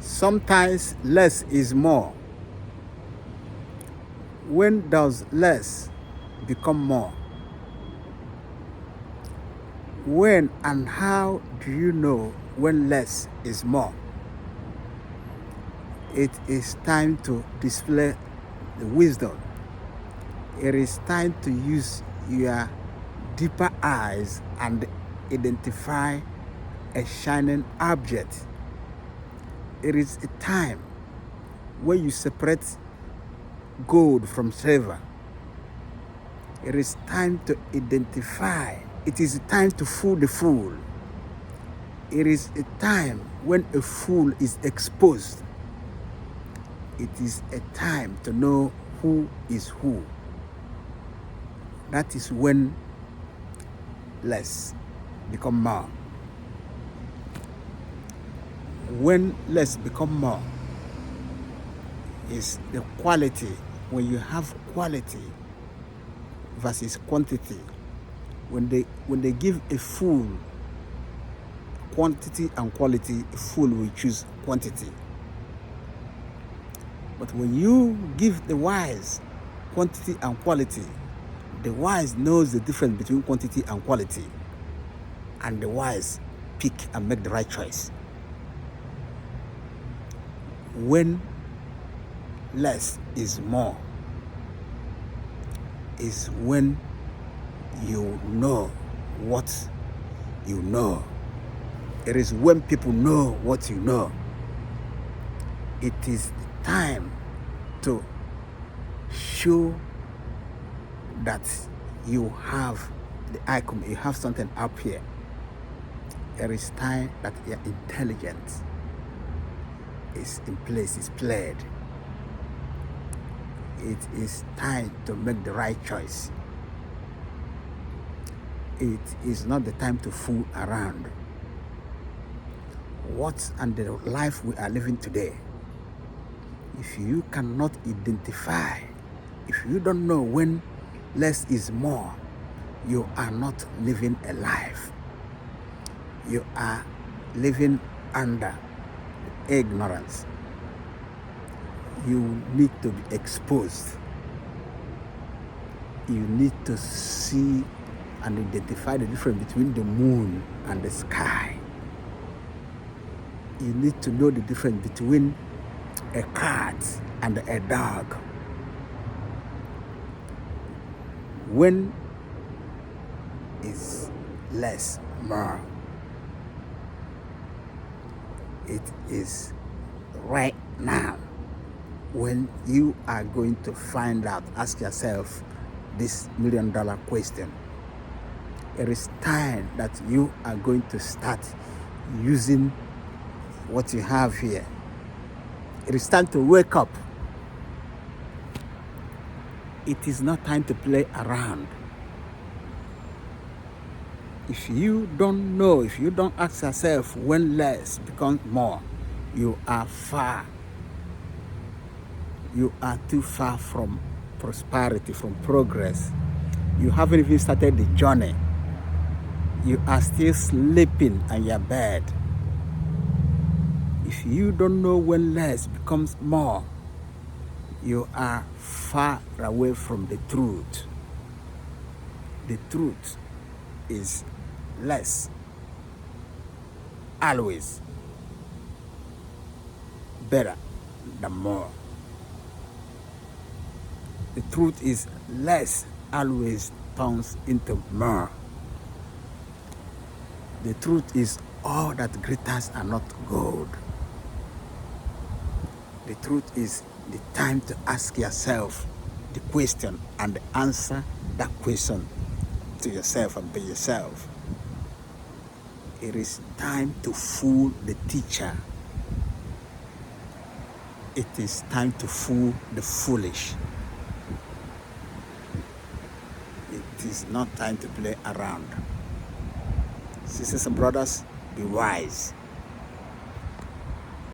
Sometimes less is more. When does less become more? When and how do you know when less is more? It is time to display the wisdom. It is time to use your deeper eyes and identify a shining object. It is a time when you separate gold from silver. It is time to identify. It is a time to fool the fool. It is a time when a fool is exposed. It is a time to know who is who. That is when less become more. When less become more is the quality. When you have quality versus quantity. When they give a fool quantity and quality, a fool will choose quantity. But when you give the wise quantity and quality, the wise knows the difference between quantity and quality, and the wise pick and make the right choice. When less is more is when you know what you know. It is when people know what you know. It is time to show that you have the icon, you have something up here. It is time that your intelligence is in place, is played. It is time to make the right choice. It is not the time to fool around. What and the life we are living today, if you cannot identify, if you don't know when less is more, you are not living a life. You are living under ignorance. You need to be exposed. You need to see and identify the difference between the moon and the sky. You need to know the difference between a cat and a dog. When is less more? It is right now when you are going to find out. Ask yourself this $1 million question. It is time that you are going to start using what you have here. It is time to wake up. It is not time to play around. If you don't know, if you don't ask yourself when less becomes more, you are far. You are too far from prosperity, from progress. You haven't even started the journey. You are still sleeping on your bed. If you don't know when less becomes more, you are far away from the truth. The truth is less always better than more. The truth is less always turns into more. The truth is all that glitters are not gold. The truth is the time to ask yourself the question and answer that question to yourself and by yourself. It is time to fool the teacher. It is time to fool the foolish. It is not time to play around. Sisters and brothers, be wise.